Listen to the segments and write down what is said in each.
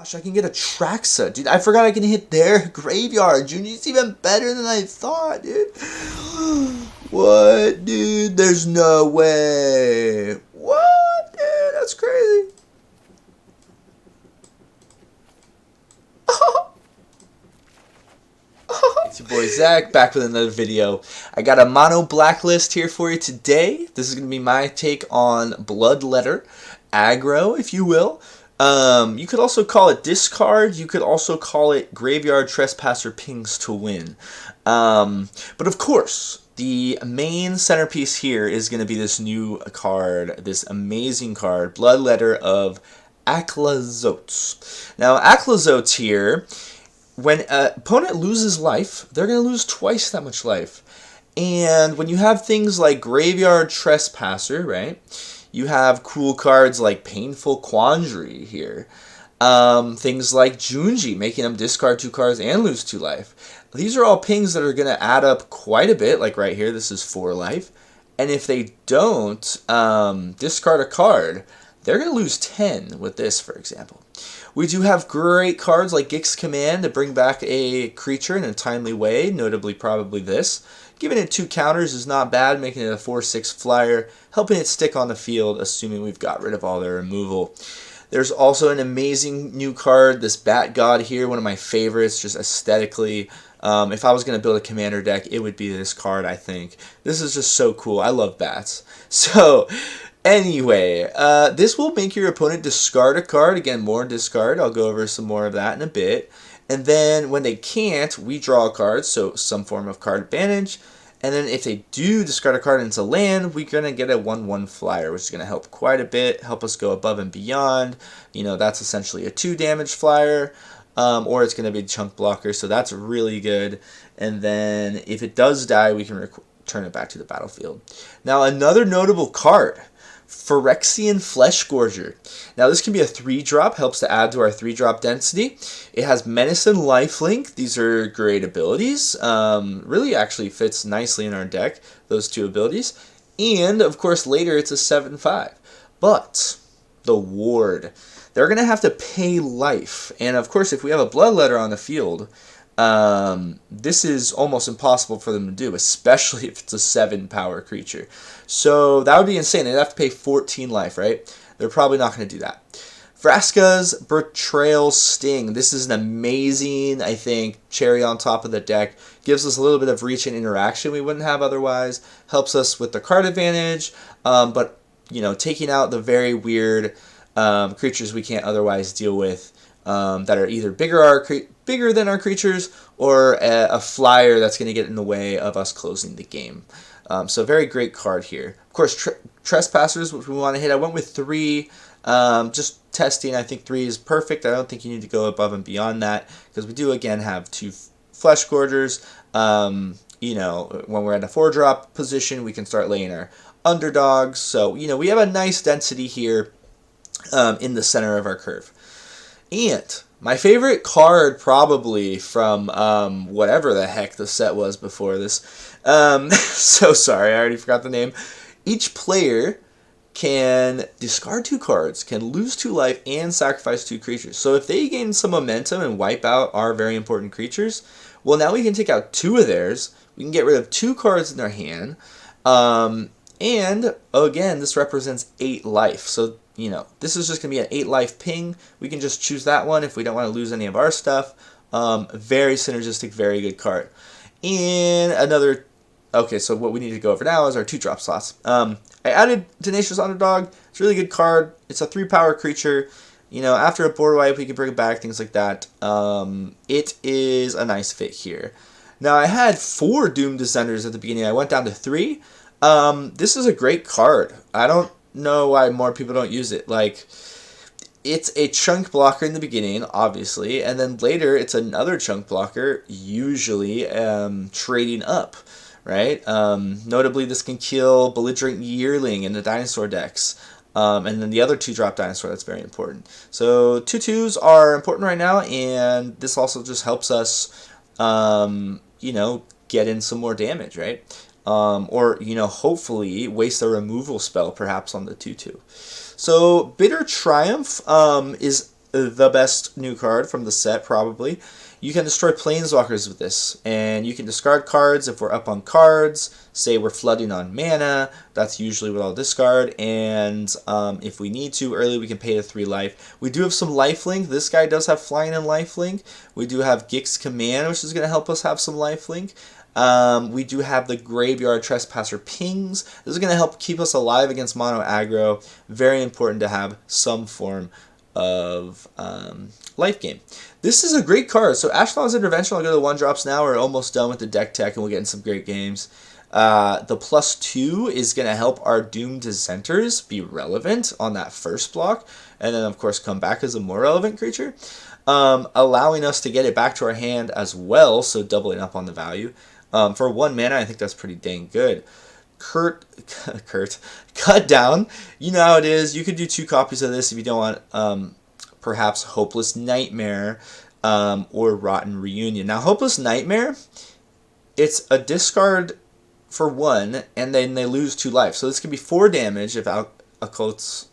Gosh, I can get a Traxa. Dude, I forgot I can hit their graveyard. Junji's even better than I thought, dude. What, dude? There's no way. What, dude? That's crazy. It's your boy Zach, back with another video. I got a mono blacklist here for you today. This is going to be my take on Bloodletter Aggro, if you will. You could also call it discard. You could also call it Graveyard Trespasser pings to win. But of course, the main centerpiece here is going to be this new card, this amazing card, Bloodletter of Aclazoltz. Now, Aclazoltz here, when an opponent loses life, they're going to lose twice that much life. And when you have things like Graveyard Trespasser, right, you have cool cards like Painful Quandary here. Things like Junji, making them discard 2 cards and lose 2 life. These are all pings that are going to add up quite a bit, like right here, this is 4 life. And if they don't discard a card, they're going to lose 10 with this, for example. We do have great cards like Gix Command to bring back a creature in a timely way, notably probably this. Giving it 2 counters is not bad, making it a 4/6 flyer, helping it stick on the field, assuming we've got rid of all their removal. There's also an amazing new card, this Bat God here, one of my favorites, just aesthetically. If I was going to build a commander deck, it would be this card, I think. This is just so cool. I love bats. So, anyway, this will make your opponent discard a card. Again, more discard. I'll go over some more of that in a bit. And then when they can't, we draw a card, so some form of card advantage. And then if they do discard a card into land, we're going to get a 1/1 flyer, which is going to help quite a bit, help us go above and beyond. You know, that's essentially a 2 damage flyer, or it's going to be a chunk blocker, so that's really good. And then if it does die, we can return it back to the battlefield. Now, another notable card, Phyrexian Fleshgorger. Now this can be a 3-drop, helps to add to our 3-drop density. It has Menace and Lifelink. These are great abilities. Really actually fits nicely in our deck, those 2 abilities. And of course later it's a 7/5. But the Ward, they're going to have to pay life. And of course if we have a Bloodletter on the field, this is almost impossible for them to do, especially if it's a 7-power creature. So that would be insane. They'd have to pay 14 life, right? They're probably not going to do that. Vraska's Betrayal Sting. This is an amazing, I think, cherry on top of the deck. Gives us a little bit of reach and interaction we wouldn't have otherwise. Helps us with the card advantage, but, you know, taking out the very weird creatures we can't otherwise deal with. That are either bigger than our creatures or a flyer that's going to get in the way of us closing the game. So very great card here. Of course, Trespassers, which we want to hit. I went with 3. Just testing, I think 3 is perfect. I don't think you need to go above and beyond that because we do, again, have 2 Fleshgorgers. You know, when we're at a 4-drop position, we can start laying our underdogs. So, you know, we have a nice density here in the center of our curve. And my favorite card probably from whatever the heck the set was before this. So sorry, I already forgot the name. Each player can discard 2 cards, can lose 2 life, and sacrifice 2 creatures. So if they gain some momentum and wipe out our very important creatures, well, now we can take out 2 of theirs. We can get rid of 2 cards in their hand. And, again, this represents 8 life. So, you know, this is just going to be an 8 life ping. We can just choose that one if we don't want to lose any of our stuff. Very synergistic, very good card. And another... Okay, so what we need to go over now is our 2-drop slots. I added Tenacious Underdog. It's a really good card. It's a 3-power creature. You know, after a board wipe, we can bring it back, things like that. It is a nice fit here. Now, I had 4 Doomed Dissenters at the beginning. I went down to 3. This is a great card. I don't know why more people don't use it. Like, it's a chunk blocker in the beginning, obviously, and then later it's another chunk blocker, usually trading up, right? Notably, this can kill Belligerent Yearling in the dinosaur decks, and then the other 2-drop dinosaur, that's very important. So 2/2s are important right now, and this also just helps us, you know, get in some more damage, right? Or, you know, hopefully waste a removal spell perhaps on the 2/2. So Bitter Triumph is the best new card from the set, probably. You can destroy Planeswalkers with this, and you can discard cards if we're up on cards. Say we're flooding on mana, that's usually what I'll discard, and if we need to early, we can pay to 3 life. We do have some lifelink. This guy does have flying and lifelink. We do have Gix Command, which is going to help us have some lifelink. We do have the Graveyard Trespasser pings. This is going to help keep us alive against mono aggro. Very important to have some form of life gain. This is a great card. So Ashnod's Intervention, I'll go to the 1-drops now. We're almost done with the deck tech, and we'll get in some great games. The +2 is going to help our Doomed Dissenters be relevant on that first block, and then of course come back as a more relevant creature, allowing us to get it back to our hand as well, so doubling up on the value. For 1 mana, I think that's pretty dang good. Cut Down, you know how it is. You could do 2 copies of this if you don't want perhaps Hopeless Nightmare or Rotten Reunion. Now, Hopeless Nightmare, it's a discard for 1, and then they lose 2 life. So this could be 4 damage if Aclazoltz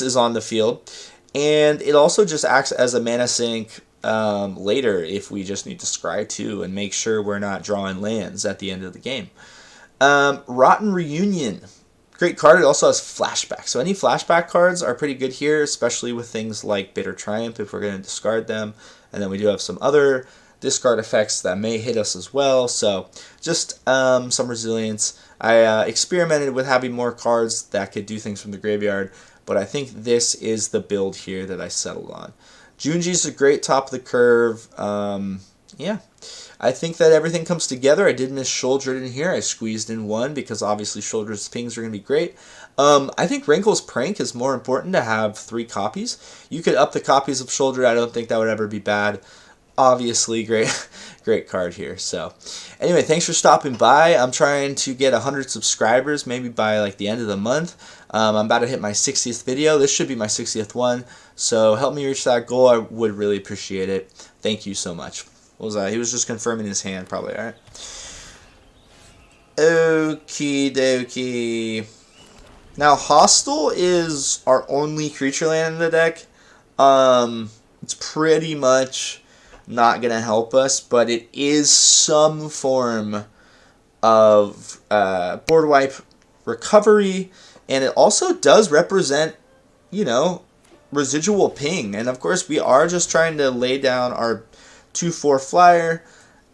is on the field. And it also just acts as a mana sink later if we just need to scry 2 and make sure we're not drawing lands at the end of the game. Rotten Reunion. Great card. It also has flashback. So any flashback cards are pretty good here, especially with things like Bitter Triumph if we're going to discard them. And then we do have some other discard effects that may hit us as well. So just some resilience. I experimented with having more cards that could do things from the graveyard, but I think this is the build here that I settled on. Junji's a great top of the curve. Yeah. I think that everything comes together. I did miss Sheoldred in here. I squeezed in 1 because obviously Sheoldred's pings are going to be great. I think Rankle's Prank is more important to have 3 copies. You could up the copies of Sheoldred. I don't think that would ever be bad. Obviously, great card here. So, anyway, thanks for stopping by. I'm trying to get 100 subscribers, maybe by like the end of the month. I'm about to hit my 60th video. This should be my 60th one. So help me reach that goal. I would really appreciate it. Thank you so much. What was that? He was just confirming his hand, probably. All right. Okie dokie. Now, Hostile is our only creature land in the deck. It's pretty much not going to help us, but it is some form of board wipe recovery, and it also does represent, you know, residual ping. And of course, we are just trying to lay down our 2/4 flyer,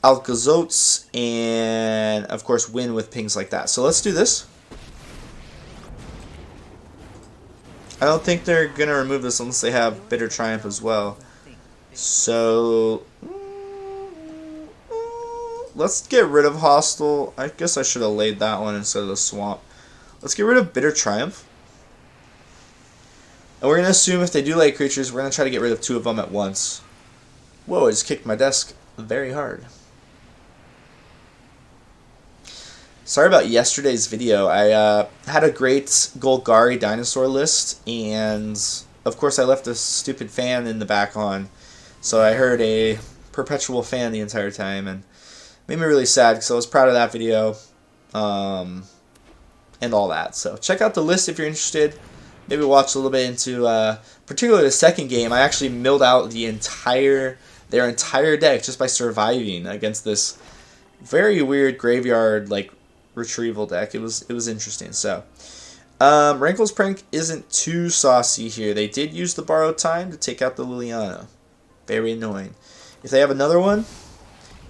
Aclazoltz, and of course win with pings like that. So let's do this. I don't think they're going to remove this unless they have Bitter Triumph as well. So let's get rid of Hostile. I guess I should have laid that one instead of the Swamp. Let's get rid of Bitter Triumph. And we're going to assume if they do lay creatures, we're going to try to get rid of 2 of them at once. Whoa, I just kicked my desk very hard. Sorry about yesterday's video. I had a great Golgari dinosaur list, and of course I left a stupid fan in the back on. So I heard a perpetual fan the entire time, and made me really sad because I was proud of that video and all that. So check out the list if you're interested. Maybe watch a little bit into particularly the second game. I actually milled out their entire deck just by surviving against this very weird graveyard like retrieval deck. It was interesting. So Rankle's Prank isn't too saucy here. They did use the borrowed time to take out the Lilliana. Very annoying. If they have another one,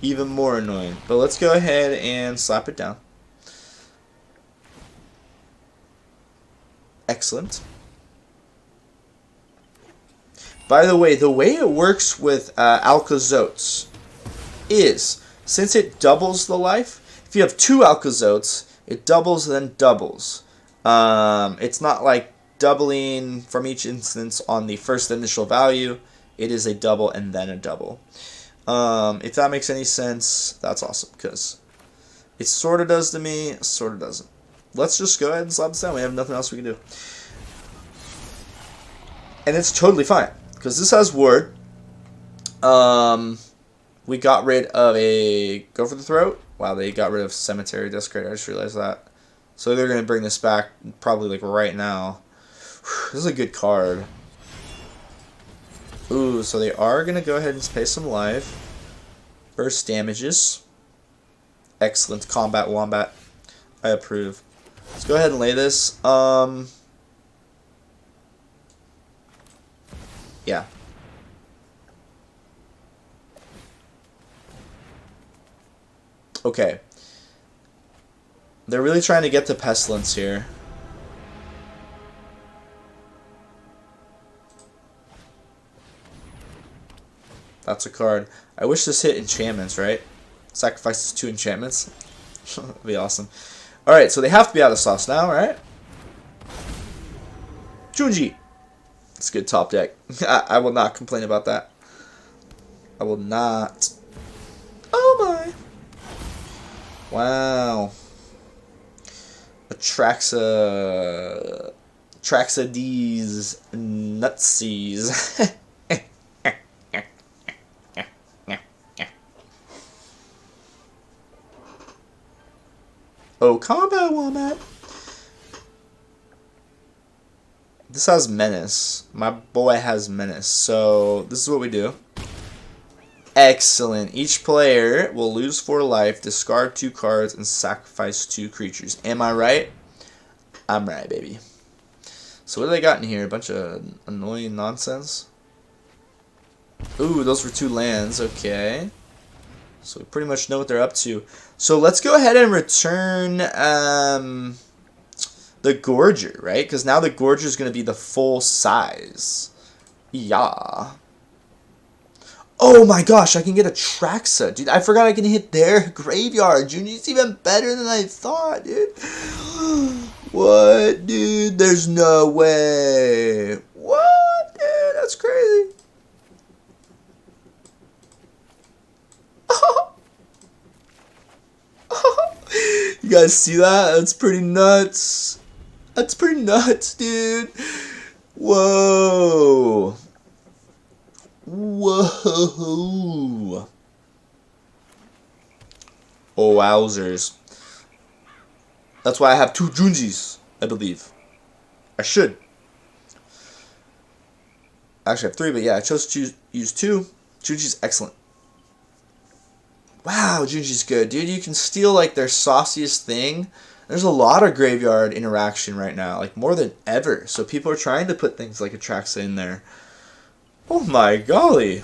even more annoying. But let's go ahead and slap it down. Excellent. By the way it works with Aclazoltz is, since it doubles the life, if you have 2 Aclazoltz, it doubles then doubles. It's not like doubling from each instance on the first initial value. It is a double and then a double. If that makes any sense, that's awesome, because it sort of does to me, sort of doesn't. Let's just go ahead and slap this down. We have nothing else we can do. And it's totally fine, because this has ward. We got rid of a Go for the Throat. Wow, they got rid of Cemetery Desecrator. I just realized that. So they're going to bring this back probably like right now. This is a good card. Ooh, so they are going to go ahead and pay some life. Burst damages. Excellent combat wombat. I approve. Let's go ahead and lay this. Yeah. Okay. They're really trying to get to Pestilence here. That's a card. I wish this hit enchantments, right? Sacrifices 2 enchantments. That'd be awesome. Alright, so they have to be out of sauce now, right? Junji. It's a good top deck. I will not complain about that. I will not. Oh my. Wow. Traxades nutsies. Oh, combat wombat. This has menace. My boy has menace. So this is what we do. Excellent. Each player will lose 4 life, discard 2 cards, and sacrifice 2 creatures. Am I right? I'm right, baby. So what do they got in here? A bunch of annoying nonsense. Ooh, those were 2 lands. Okay. So we pretty much know what they're up to. So let's go ahead and return the Gorger, right? Because now the Gorger is going to be the full size. Yeah. Oh my gosh, I can get a Traxa. Dude, I forgot I can hit their graveyard. Junji's even better than I thought, dude. What, dude? There's no way. What, dude? That's crazy. You guys see that? That's pretty nuts. That's pretty nuts, dude. Whoa. Whoa. Oh, wowzers. That's why I have 2 Junjis, I believe. I should. Actually, I have 3, but yeah, I chose to use 2. Junji's excellent. Wow, Junji's good, dude. You can steal, like, their sauciest thing. There's a lot of graveyard interaction right now, like, more than ever. So people are trying to put things like a Traxa in there. Oh my golly.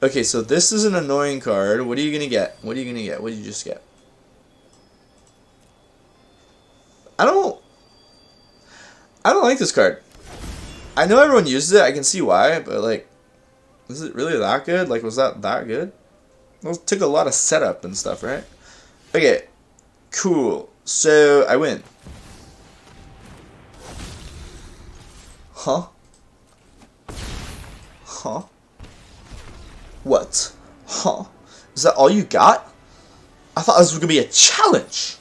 Okay, so this is an annoying card. What are you going to get? What are you going to get? What did you just get? I don't like this card. I know everyone uses it. I can see why, but, like, is it really that good? Like, was that good? Well, it took a lot of setup and stuff, right? Okay, cool. So, I win. Huh? Huh? What? Huh? Is that all you got? I thought this was going to be a challenge.